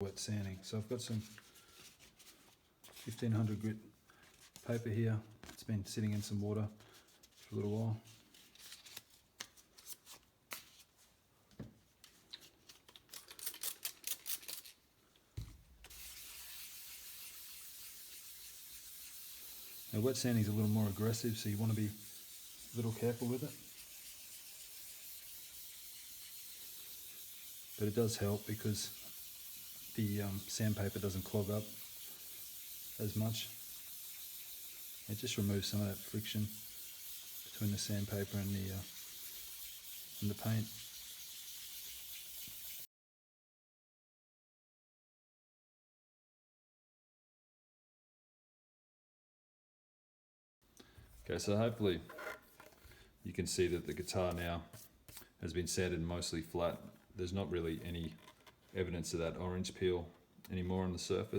wet sanding. So I've got some 1500 grit paper here. It's been sitting in some water for a little while. Now wet sanding is a little more aggressive, so you want to be a little careful with it. But it does help because the sandpaper doesn't clog up as much. It just removes some of that friction between the sandpaper and the paint. Okay, so hopefully you can see that the guitar now has been sanded mostly flat. There's not really any evidence of that orange peel anymore on the surface.